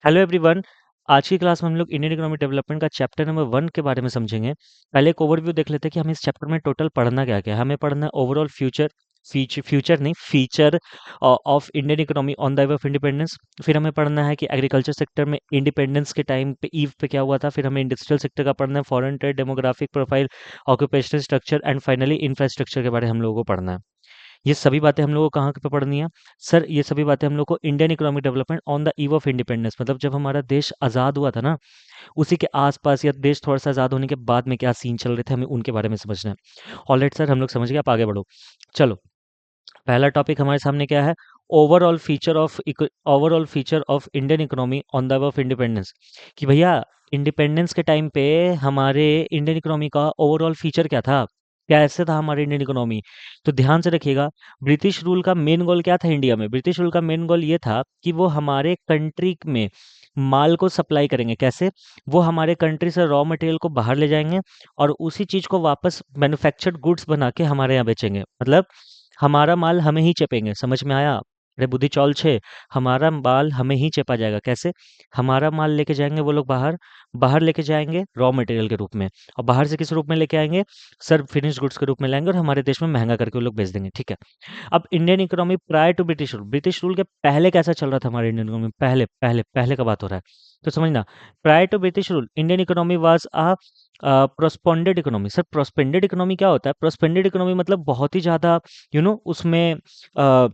Hello everyone. आज की class में हम लोग इंडियन इकोनॉमिक डेवलपमेंट का चैप्टर नंबर 1 के बारे में समझेंगे। पहले एक ओवरव्यू देख लेते हैं कि हमें इस चैप्टर में टोटल पढ़ना क्या-क्या है। हमें पढ़ना है ओवरऑल फ्यूचर नहीं feature of Indian economy on the eve of independence. फिर हमें पढ़ना है कि एग्रीकल्चर सेक्टर में इंडिपेंडेंस के टाइम पे ईव पे क्या हुआ था। फिर हमें इंडस्ट्रियल सेक्टर का पढ़ना है, foreign trade, demographic profile, occupational structure and finally infrastructure के बारे में हम लोगों को पढ़ना है। ये सभी बातें हम लोगों को कहाँ पे पढ़नी है? सर ये सभी बातें हम लोग को Indian economic development on the eve of independence, मतलब जब हमारा देश आज़ाद हुआ था ना, उसी के आसपास या देश थोड़ा सा आज़ाद होने के बाद में क्या सीन चल रहे थे, हमें उनके बारे में समझना है। ऑलराइट सर, हम लोग समझ गए, आप आगे बढ़ो। चलो, पहला टॉपिक हमारे सामने क्या है? Overall feature of Indian economy on the eve of independence. कि भैया इंडिपेंडेंस के टाइम पे हमारे इंडियन इकोनॉमी का ओवरऑल फीचर क्या था, कैसे था हमारे इंडियन इकोनॉमी। तो ध्यान से रखिएगा, ब्रिटिश रूल का मेन गोल क्या था इंडिया में? ब्रिटिश रूल का मेन गोल ये था कि वो हमारे कंट्री में माल को सप्लाई करेंगे। कैसे? वो हमारे कंट्री से रॉ मटेरियल को बाहर ले जाएंगे और उसी चीज को वापस मैन्युफैक्चर्ड गुड्स बना के हमारे यहाँ बेचेंगे। मतलब हमारा माल हमें ही चेपेंगे। समझ में आया? अरे बुद्धि चौल छे, हमारा माल हमें ही चेपा जाएगा। कैसे? हमारा माल लेके जाएंगे वो लोग बाहर, बाहर लेके जाएंगे रॉ मटेरियल के रूप में, और बाहर से किस रूप में लेके आएंगे? सर फिनिश गुड्स के रूप में लाएंगे और हमारे देश में महंगा करके वो लोग बेच देंगे। ठीक है। अब Indian economy prior to British rule के पहले कैसा चल रहा था हमारे इंडियन इकोनॉमी? पहले पहले पहले का बात हो रहा है, तो समझना। Prior to British rule Indian economy was a prospered economy. Sir prospered economy क्या होता है? प्रोस्पेंडेड इकोनॉमी मतलब बहुत ही ज़्यादा उसमें अ,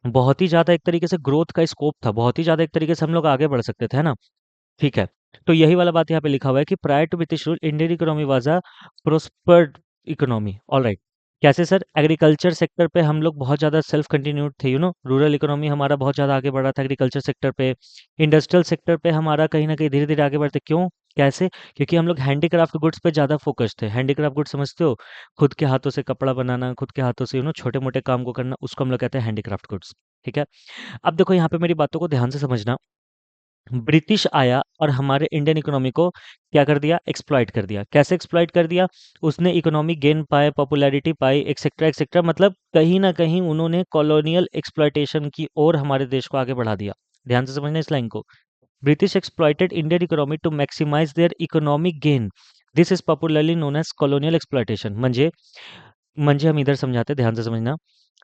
बहुत ही ज़्यादा एक तरीके से ग्रोथ का स्कोप था, बहुत ही ज़्यादा एक तरीके से हम लोग आगे बढ़ सकते थे, है ना? ठीक है। तो यही वाला बात यहाँ पे लिखा हुआ है कि prior to British rule Indian economy was a prospered economy. Alright. कैसे सर? एग्रीकल्चर सेक्टर पे हम लोग बहुत ज़्यादा सेल्फ कंटिन्यूड थे, रूरल इकोनॉमी हमारा बहुत ज़्यादा आगे बढ़ रहा था एग्रीकल्चर सेक्टर पे। इंडस्ट्रियल सेक्टर पे हमारा कहीं ना कहीं धीरे धीरे आगे बढ़ते। क्यों? कैसे? क्योंकि हम लोग हैंडीक्राफ्ट गुड्स पे ज़्यादा फोकस थे। हैंडीक्राफ्ट गुड्स समझते हो? खुद के हाथों से कपड़ा बनाना, खुद के हाथों से छोटे मोटे काम को करना, उसको हम लोग कहते हैं हैंडीक्राफ्ट गुड्स। ठीक है। अब देखो यहाँ पे मेरी बातों को ध्यान से समझना। ब्रिटिश आया और हमारे इंडियन इकोनॉमी को क्या कर दिया? एक्सप्लॉइट कर दिया। कैसे एक्सप्लॉइट कर दिया? उसने इकोनॉमी गेन पाए, पॉपुलैरिटी पाई, एक्सेट्रा एक्सेट्रा, मतलब कहीं ना कहीं उन्होंने कॉलोनियल एक्सप्लॉइटेशन की ओर हमारे देश को आगे बढ़ा दिया। ध्यान से समझना इस लाइन को। British exploited Indian economy to maximise their economic gain. This is popularly known as colonial exploitation. म्हणजे म्हणजे हम इधर समझाते, ध्यान से समझना।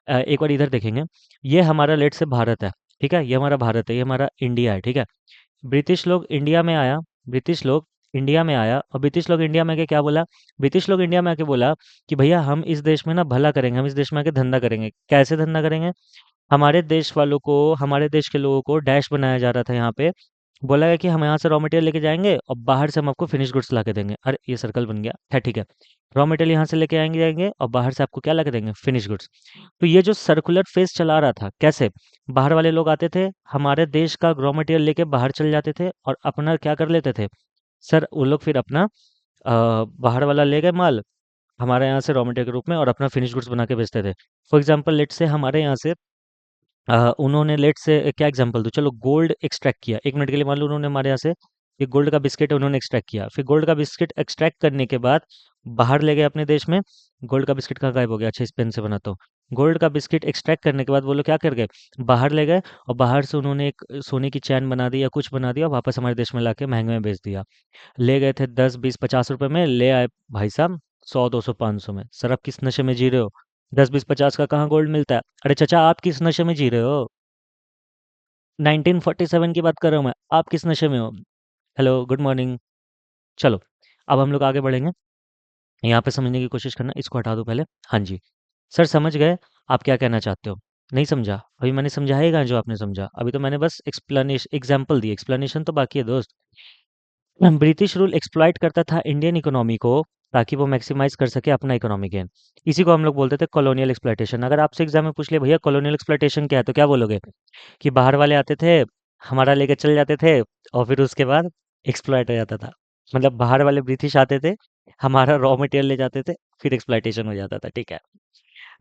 एक बार इधर देखेंगे। ये हमारा लेट से भारत है, ठीक है? ये हमारा भारत है, ये हमारा इंडिया है, ठीक है? ब्रिटिश लोग इंडिया में आया, ब्रिटिश लोग इंडिया में आया और ब्रिटिश लोग इंडिया में आके क्या बोला? ब्रिटिश लोग इंडिया में आके बोला कि भैया हम इस देश में ना भला करेंगे, हम इस देश में आके धंधा करेंगे। कैसे धंधा करेंगे? हमारे देश वालों को, हमारे देश के लोगों को डैश बनाया जा रहा था यहाँ पे। बोला गया कि हम यहाँ से रॉ मटेरियल लेके जाएंगे और बाहर से हम आपको फिनिश गुड्स ला के देंगे। अरे ये सर्कल बन गया है, ठीक है। रॉ मटेरियल यहाँ से लेके आएंगे जाएंगे और बाहर से आपको क्या ला के देंगे? Finish goods. तो ये जो सर्कुलर फेज चला रहा था, कैसे? बाहर वाले लोग आते थे, हमारे देश का रॉ मटेरियल लेके बाहर चले जाते थे और अपना क्या कर लेते थे? सर वो लोग फिर अपना बाहर वाला ले गए माल हमारे यहाँ से रॉ मटेरियल के रूप में और अपना फिनिश गुड्स बना के बेचते थे। फॉर एग्जाम्पल लेट से हमारे यहाँ से उन्होंने लेट से क्या एग्जांपल दूँ, चलो गोल्ड एक्सट्रैक्ट किया। 1 मिनट के लिए मान लो उन्होंने हमारे यहाँ से ये गोल्ड का बिस्किट है, उन्होंने एक्सट्रैक्ट किया। फिर गोल्ड का बिस्किट एक्सट्रैक्ट करने के बाद बाहर ले गए अपने देश में। गोल्ड का बिस्किट कहाँ गायब हो गया? अच्छा इस पेन से बनाता हूँ। गोल्ड का बिस्किट एक्सट्रैक्ट करने के बाद वो लोग क्या कर गए? बाहर ले गए और बाहर से उन्होंने एक सोने की चैन बना दी या कुछ बना दिया, वापस हमारे देश में लाके महंगे में बेच दिया। ले गए थे 10 20 50 रुपए में, ले आए भाई साहब 100 200 500 में। सर आप किस नशे में जी रहे हो? 10 20 50 का कहाँ गोल्ड मिलता है? अरे चाचा आप किस नशे में जी रहे हो? 1947 की बात कर रहा हूँ मैं, आप किस नशे में हो? Hello good morning. चलो, अब हम लोग आगे बढ़ेंगे। यहाँ पे समझने की कोशिश करना, इसको हटा दो पहले। हाँ जी। सर समझ गए आप क्या कहना चाहते हो? नहीं समझा? अभी मैंने समझाएगा जो आपने समझा, अभी तो मैंने बस एक्सप्लेनेशन एग्जाम्पल दी, एक्सप्लेनेशन तो बाकी है दोस्त। ब्रिटिश रूल एक्सप्लॉइट करता था इंडियन इकोनॉमी को ताकि वो मैक्सिमाइज कर सके अपना इकोनॉमिक गेन। इसी को हम लोग बोलते थे कॉलोनियल एक्सप्लॉइटेशन। अगर आपसे एग्जाम में पूछ ले भैया कॉलोनियल एक्सप्लॉइटेशन क्या है, तो क्या बोलोगे? कि बाहर वाले आते थे, हमारा लेके चले जाते थे और फिर उसके बाद एक्सप्लॉइट हो जाता था। मतलब बाहर वाले ब्रिटिश आते थे, हमारा रॉ मटेरियल ले जाते थे, फिर एक्सप्लॉइटेशन हो जाता था। ठीक है।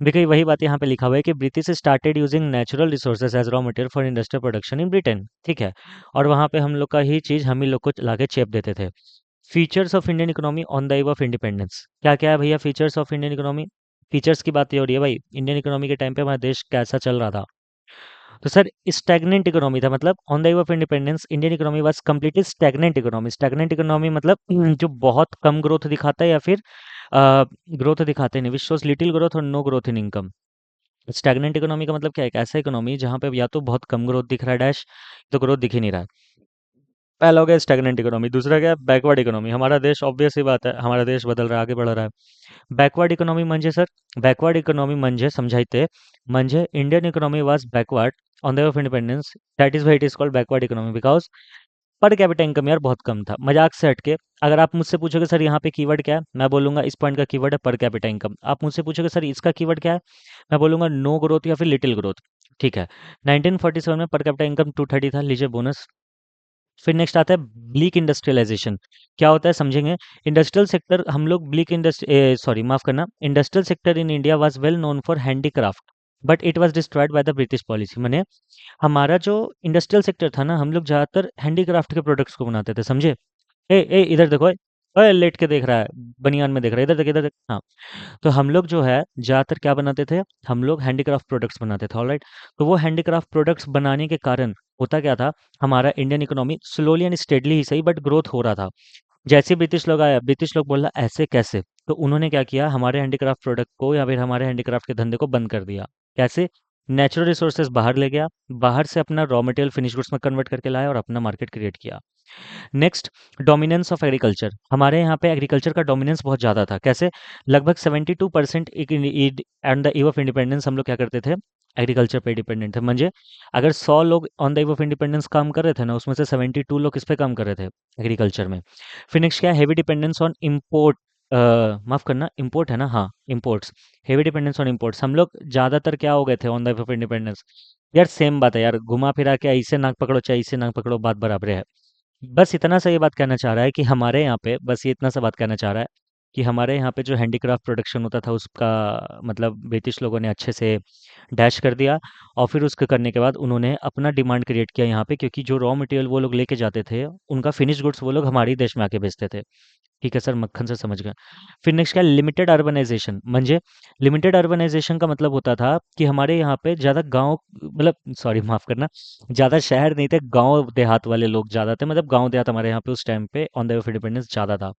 देखिए वही बात यहाँ पे लिखा हुआ है कि British started using natural resources as raw material for industrial production in Britain. ठीक है। और वहाँ पे हम लोग का ही चीज़ हम ही लोग को लाके चेप देते थे। Features of Indian economy on the eve of independence. क्या क्या है भैया features of Indian economy? Features की बात ये हो रही है भाई, इंडियन इकोनॉमी के टाइम पे हमारा देश कैसा चल रहा था। तो सर स्टैग्नेंट इकोनॉमी था, मतलब on the eve of independence Indian economy was completely stagnant economy. Stagnant economy मतलब जो बहुत कम ग्रोथ दिखाता है या फिर ग्रोथ दिखाते नहीं, विच शोज लिटिल ग्रोथ और no growth in income. Stagnant economy का मतलब क्या है? एक ऐसा इकोनॉमी जहाँ पे या तो बहुत कम ग्रोथ दिख रहा है डैश, तो ग्रोथ दिख ही नहीं रहा है। पहला हो गया स्टैग्नेंट इकोनॉमी। दूसरा क्या है? Backward economy. हमारा देश ऑब्वियस ही बात है, हमारा देश बदल रहा है, आगे बढ़ रहा है। बॅकवर्ड इकॉनॉमी म्हणजे सर, बॅकवर्ड इकॉनॉमी म्हणजे समजायते म्हणजे Indian economy was backward on the way of independence, that is why it is called backward economy because per capita income यार बहुत कम था। मजाक से हटके, अगर आप मुझसे पूछोगे सर यहाँ पे कीवर्ड क्या है, मैं बोलूंगा इस पॉइंट का कीवर्ड है पर कैपिटा इनकम। आप मुझसे पूछोगे सर इसका कीवर्ड क्या है, मैं बोलूंगा नो ग्रोथ या फिर लिटिल ग्रोथ। ठीक है। 1947 में पर कैपिटा इनकम 230 था, लीजिए बोनस। फिर नेक्स्ट आता है ब्लीक इंडस्ट्रियलाइजेशन। क्या होता है समझेंगे। इंडस्ट्रियल सेक्टर, हम लोग ब्लीक इंडस्ट्री, सॉरी माफ करना, industrial sector in India was well known for handicraft but it was destroyed by the British policy. मैंने हमारा जो इंडस्ट्रियल सेक्टर था ना, हम लोग ज़्यादातर हैंडीक्राफ्ट के प्रोडक्ट्स को बनाते थे, समझे। ए ए इधर देखो, ओए लेट के देख रहा है, बनियान में देख रहा है, इधर देख, इधर देख, हाँ। तो हम लोग जो है ज़्यादातर क्या बनाते थे, हम लोग हैंडीक्राफ्ट प्रोडक्ट्स बनाते थे, ऑलराइट। तो वो हैंडीक्राफ्ट प्रोडक्ट्स बनाने के कारण होता क्या था, हमारा Indian economy slowly and steadily ही सही बट ग्रोथ हो रहा था। जैसे ब्रिटिश लोग आया, ब्रिटिश लोग बोला ऐसे कैसे, तो उन्होंने क्या किया, हमारे हैंडीक्राफ्ट प्रोडक्ट को या फिर हमारे हैंडीक्राफ्ट के धंधे को बंद कर दिया। कैसे? नेचुरल रिसोर्सेज बाहर ले गया, बाहर से अपना रॉ मटेरियल फिनिश गुड्स में कन्वर्ट करके लाया और अपना मार्केट क्रिएट किया। Next, dominance of agriculture. हमारे यहाँ पे एग्रीकल्चर का डोमिनेंस बहुत ज़्यादा था। कैसे? लगभग 72% and the eve of independence हम लोग क्या करते थे, एग्रीकल्चर पे डिपेंडेंट थे। म्हणजे अगर 100 लोग on the eve of independence काम कर रहे थे ना, उसमें से 72 लोग किस पे काम कर रहे थे, एग्रीकल्चर में। फिर नेक्स्ट क्या है, हेवी डिपेंडेंस ऑन इम्पोर्ट, माफ करना इम्पोर्ट है ना, हाँ imports. Heavy dependence on imports, हम लोग ज़्यादातर क्या हो गए थे on the eve of independence. यार सेम बात है यार, घुमा फिरा के ऐसे नाक पकड़ो चाहे ऐसे नाक पकड़ो, बात बराबर है। बस इतना सा ये बात कहना चाह रहा है कि हमारे यहाँ पे, बस ये इतना सा बात कहना चाह रहा है कि हमारे यहाँ पे जो हैंडीक्राफ्ट प्रोडक्शन होता था उसका मतलब ब्रिटिश लोगों ने अच्छे से डैश कर दिया। और फिर उसके करने के बाद उन्होंने अपना डिमांड क्रिएट किया यहाँ पे, क्योंकि जो रॉ मटेरियल वो लोग लेके जाते थे उनका फिनिश गुड्स वो लोग हमारे ही देश में आके बेचते थे। ठीक है सर, मक्खन से समझ गए। फिर नेक्स्ट क्या, लिमिटेड अर्बनाइजेशन। म्हणजे लिमिटेड अर्बनाइजेशन का मतलब होता था कि हमारे यहाँ पे ज़्यादा गांव, मतलब सॉरी माफ़ करना, ज़्यादा शहर नहीं थे, गांव देहात वाले लोग ज़्यादा थे। मतलब गांव देहात हमारे यहाँ पे उस टाइम पे on the way of independence ज़्यादा था।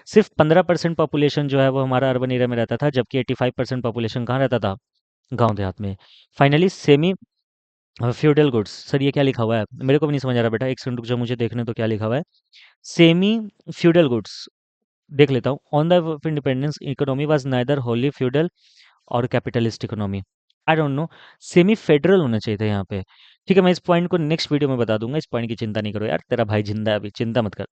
सिर्फ 15% पॉपुलेशन जो है वो हमारा अर्बन एरिया में रहता था, जबकि 85% पॉपुलेशन कहाँ रहता था, गांव देहात में। Finally semi feudal goods. Sir ये क्या लिखा हुआ है, मेरे को भी नहीं समझ आ रहा बेटा, एक सेकंड रुक जाओ, मुझे देखने तो क्या लिखा हुआ है। सेमी फ्यूडल गुड्स, देख लेता हूँ। On the of independence economy was neither wholly feudal और capitalist economy. I don't know, semi federal होना चाहिए था यहाँ पे। ठीक है, मैं इस पॉइंट को नेक्स्ट वीडियो में बता दूंगा, इस पॉइंट की चिंता नहीं करो यार, तेरा भाई जिंदा है अभी, चिंता मत कर।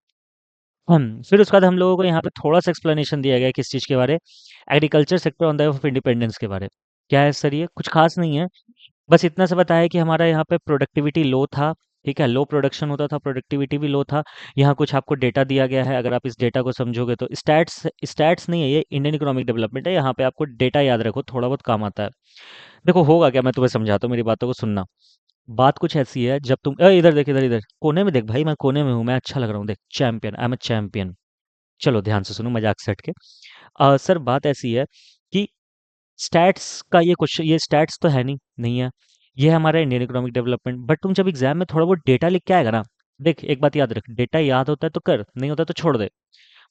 फिर उसके बाद हम लोगों को यहाँ पे थोड़ा सा एक्सप्लेनेशन दिया गया है, किस चीज़ के बारे, agriculture sector on the of independence के बारे। क्या है सर, ये कुछ खास नहीं है, बस इतना सा बताया कि हमारा यहाँ पे प्रोडक्टिविटी लो था। ठीक है, लो प्रोडक्शन होता था, प्रोडक्टिविटी भी लो था। यहाँ कुछ आपको डेटा दिया गया है, अगर आप इस डेटा को समझोगे तो स्टैट्स स्टैट्स नहीं है, ये इंडियन इकोनॉमिक डेवलपमेंट है, यहाँ पे आपको डेटा याद रखो, थोड़ा बहुत काम आता है। देखो होगा क्या, मैं तुम्हें समझाता हूँ, मेरी बातों को सुनना। बात कुछ ऐसी है, जब तुम इधर देख, इधर इधर कोने में देख भाई, मैं कोने में हूँ, मैं अच्छा लग रहा हूँ, देख champion, I am a champion. चलो ध्यान से सुनो, मजाक से हट के। सर बात ऐसी है कि स्टैट्स का ये क्वेश्चन, ये स्टैट्स तो है नहीं, नहीं है, ये है हमारा इंडियन इकोनॉमिक डेवलपमेंट। बट तुम जब एग्जाम में थोड़ा वो डेटा लिख के आएगा ना, देख एक बात याद रख, डेटा याद होता है तो कर, नहीं होता तो छोड़ दे।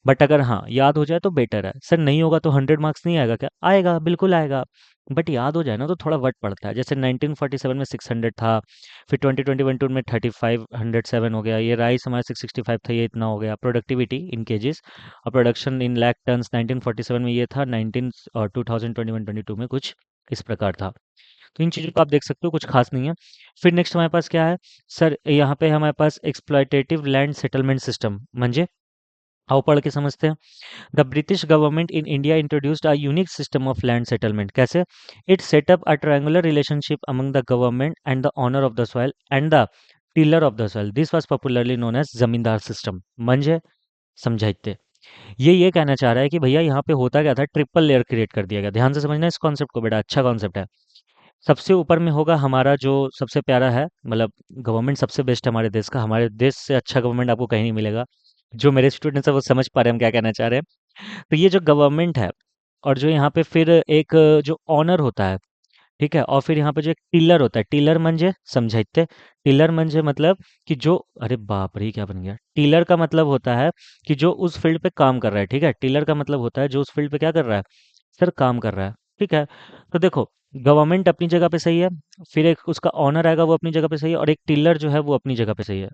बट अगर हाँ याद हो जाए तो बेटर है। सर नहीं होगा तो 100 मार्क्स नहीं आएगा क्या? आएगा, बिल्कुल आएगा। बट याद हो जाए ना तो थोड़ा वट पड़ता है। जैसे 1947 में 600 था, फिर 2021 में 3507 हो गया, ये राइस हमारा 665 था, ये इतना हो गया। प्रोडक्टिविटी इन केजेस और प्रोडक्शन इन लाख टन्स 1947 में ये था, 19 और 2021-22 में कुछ इस प्रकार था। तो इन चीज़ों को आप देख सकते हो, कुछ खास नहीं है। फिर नेक्स्ट हमारे पास क्या है सर, यहाँ पे हमारे पास एक्सप्लॉयटेटिव लैंड सेटलमेंट सिस्टम। म्हणजे आओ पढ़ के समझते हैं। The British government in India introduced a unique system of land settlement. कैसे? It set up a triangular relationship among the government and the owner of the soil and the tiller of the soil. This was popularly known as zamindar system. म्हणजे समझाइते, ये कहना चाह रहा है कि भैया यहाँ पे होता क्या था, ट्रिपल लेयर क्रिएट कर दिया गया। ध्यान से समझना इस कॉन्सेप्ट को बेटा, अच्छा कॉन्सेप्ट है। सबसे ऊपर में होगा हमारा जो सबसे प्यारा है, मतलब गवर्नमेंट सबसे बेस्ट है हमारे देश का, हमारे देश से अच्छा गवर्नमेंट आपको कहीं नहीं मिलेगा। जो मेरे स्टूडेंट्स हैं वो समझ पा रहे हैं हम क्या कहना चाह रहे हैं। तो ये जो गवर्नमेंट है, और जो यहाँ पे फिर एक जो ऑनर होता है, ठीक है। और फिर यहाँ पे जो एक टिलर होता है, टिलर म्हणजे समझाइते, टिलर म्हणजे मतलब कि जो, अरे बाप रे ये क्या बन गया, टिलर का मतलब होता है कि जो उस फील्ड पे काम कर रहा है, ठीक है। टिलर का मतलब होता है जो उस फील्ड पे क्या कर रहा है, सर काम कर रहा है, ठीक है। तो देखो, गवर्नमेंट अपनी जगह पे सही है, फिर एक उसका ऑनर आएगा वो अपनी जगह पे सही है, और एक टिलर जो है वो अपनी जगह पे सही है।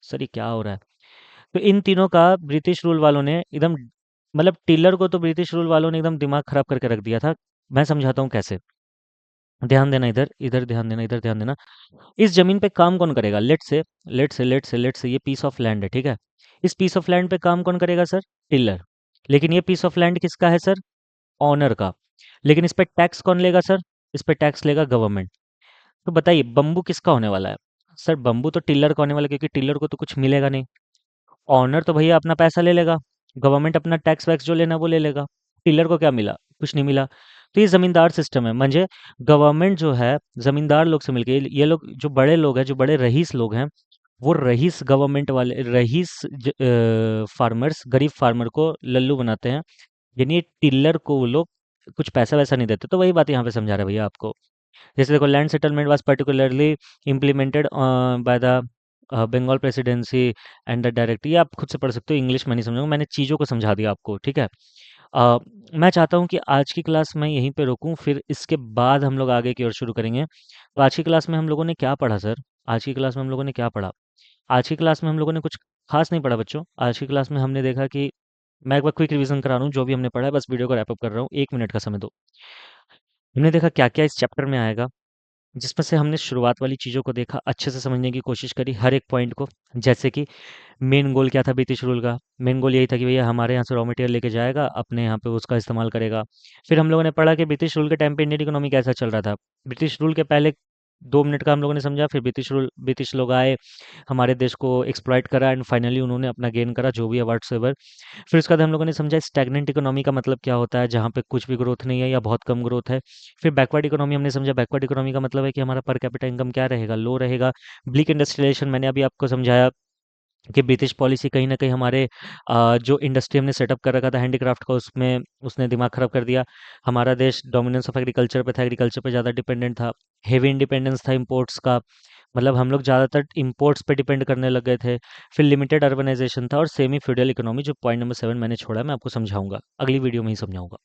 सर ये क्या हो रहा है? तो इन तीनों का ब्रिटिश रूल वालों ने एकदम, मतलब टिलर को तो ब्रिटिश रूल वालों ने एकदम दिमाग खराब करके रख दिया था। मैं समझाता हूँ कैसे। ध्यान देना, इधर इधर ध्यान देना, इधर ध्यान देना। इस जमीन पे काम कौन करेगा? लेट से ये पीस ऑफ लैंड है, ठीक है। इस पीस ऑफ लैंड पे काम कौन करेगा सर? टिलर। लेकिन ये पीस ऑफ लैंड किसका है सर? ऑनर का। लेकिन इस पे टैक्स कौन लेगा सर? इस पे टैक्स लेगा गवर्नमेंट। तो बताइए बम्बू किसका होने वाला है? सर बम्बू तो टिलर का होने वाला है, क्योंकि टिलर को तो कुछ मिलेगा नहीं। ऑनर तो भैया अपना पैसा ले लेगा, गवर्नमेंट अपना टैक्स वैक्स जो लेना वो ले लेगा। टिलर को क्या मिला? कुछ नहीं मिला। तो ये जमींदार सिस्टम है, म्हणजे गवर्नमेंट जो है जमींदार लोग से मिलके, ये लोग जो बड़े लोग हैं, जो बड़े रईस लोग हैं, वो रईस गवर्नमेंट वाले रईस फार्मर्स, गरीब फार्मर को लल्लू बनाते हैं। यानी टिलर को वो लोग कुछ पैसा वैसा नहीं देते। तो वही बात यहाँ पे समझा रहे हैं भैया आपको। जैसे देखो, land settlement was particularly implemented by the Bengal presidency and the direct, ये आप खुद से पढ़ सकते हो, इंग्लिश में नहीं समझाऊंगा, मैंने चीज़ों को समझा दिया आपको, ठीक है। अ, मैं चाहता हूँ कि आज की क्लास मैं यहीं पे रोकूं, फिर इसके बाद हम लोग आगे की ओर शुरू करेंगे। तो आज की क्लास में हम लोगों ने क्या पढ़ा सर? आज की क्लास में हम लोगों ने क्या पढ़ा? आज की क्लास में हम लोगों ने कुछ खास नहीं पढ़ा बच्चों। आज की क्लास में हमने देखा कि, मैं एक बार क्विक रिवीजन करा रहा हूँ जो भी हमने पढ़ा है, बस वीडियो को रैप अप कर रहा हूँ, 1 मिनट का समय दो। हमने देखा क्या क्या इस चैप्टर में आएगा, जिसमें से हमने शुरुआत वाली चीज़ों को देखा, अच्छे से समझने की कोशिश करी हर एक पॉइंट को। जैसे कि मेन गोल क्या था ब्रिटिश रूल का? मेन गोल यही था कि भैया हमारे यहाँ से रॉ मटेरियल लेके जाएगा, अपने यहाँ पे उसका इस्तेमाल करेगा। फिर हम लोगों ने पढ़ा कि ब्रिटिश रूल के टाइम पे इंडियन इकोनॉमी कैसा चल रहा था। ब्रिटिश रूल के पहले 2 मिनट का हम लोगों ने समझा, फिर ब्रिटिश लोग आए, हमारे देश को एक्सप्लॉइट करा, एंड फाइनली उन्होंने अपना गेन करा जो भी है व्हाट्सएवर। फिर उसके बाद हम लोगों ने समझा स्टैग्नेंट इकोनॉमी का मतलब क्या होता है, जहाँ पे कुछ भी ग्रोथ नहीं है या बहुत कम ग्रोथ है। फिर बैकवर्ड इकोनॉमी हमने समझा, बैकवर्ड इकोनॉमी का मतलब है कि हमारा पर कैपिटा इनकम क्या रहेगा, लो रहेगा। ब्लिक इंडस्ट्रियलाइजेशन मैंने अभी आपको समझाया कि ब्रिटिश पॉलिसी कहीं न कहीं हमारे जो इंडस्ट्री हमने सेटअप कर रखा था हैंडीक्राफ्ट का, उसमें उसने दिमाग खराब कर दिया। हमारा देश डोमिनेंस ऑफ एग्रीकल्चर पे था, एग्रीकल्चर पे ज़्यादा डिपेंडेंट था। हेवी इंडिपेंडेंस था इंपोर्ट्स का, मतलब हम लोग ज़्यादातर इंपोर्ट्स पे डिपेंड करने लग गए थे। फिर लिमिटेड अर्बनाइजेशन था, और सेमी फ्यूडल इकोनॉमी, जो पॉइंट नंबर 7 मैंने छोड़ा है, मैं आपको समझाऊंगा अगली वीडियो में ही समझाऊंगा।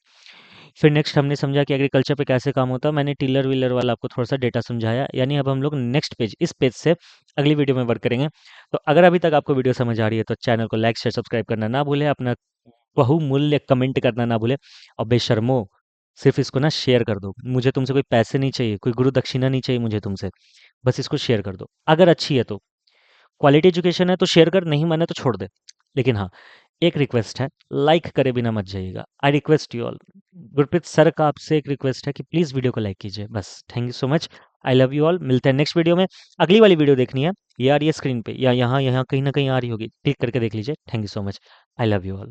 फिर नेक्स्ट हमने समझा कि एग्रीकल्चर पे कैसे काम होता है, मैंने टिलर व्हीलर वाला आपको थोड़ा सा डेटा समझाया। यानी अब हम लोग नेक्स्ट पेज, इस पेज से अगली वीडियो में वर्क करेंगे। तो अगर अभी तक आपको वीडियो समझ आ रही है तो चैनल को लाइक शेयर सब्सक्राइब करना ना भूले, अपना बहुमूल्य कमेंट करना ना भूले। और बेशर्मो, सिर्फ इसको ना शेयर कर दो, मुझे तुमसे कोई पैसे नहीं चाहिए, कोई गुरु दक्षिणा नहीं चाहिए मुझे तुमसे, बस इसको शेयर कर दो। अगर अच्छी है तो, क्वालिटी एजुकेशन है तो शेयर कर, नहीं माने तो छोड़ दे। लेकिन हाँ, एक रिक्वेस्ट है, लाइक करे बिना मत जाइएगा। I request you all. Gurpreet sir का आपसे एक रिक्वेस्ट है कि प्लीज़ वीडियो को लाइक कीजिए, बस। Thank you so much. I love you all. मिलते हैं नेक्स्ट वीडियो में। अगली वाली वीडियो देखनी है, ये आ रही है स्क्रीन पे, या यहाँ यहाँ कहीं ना कहीं आ रही होगी, क्लिक करके देख लीजिए। Thank you so much. I love you all.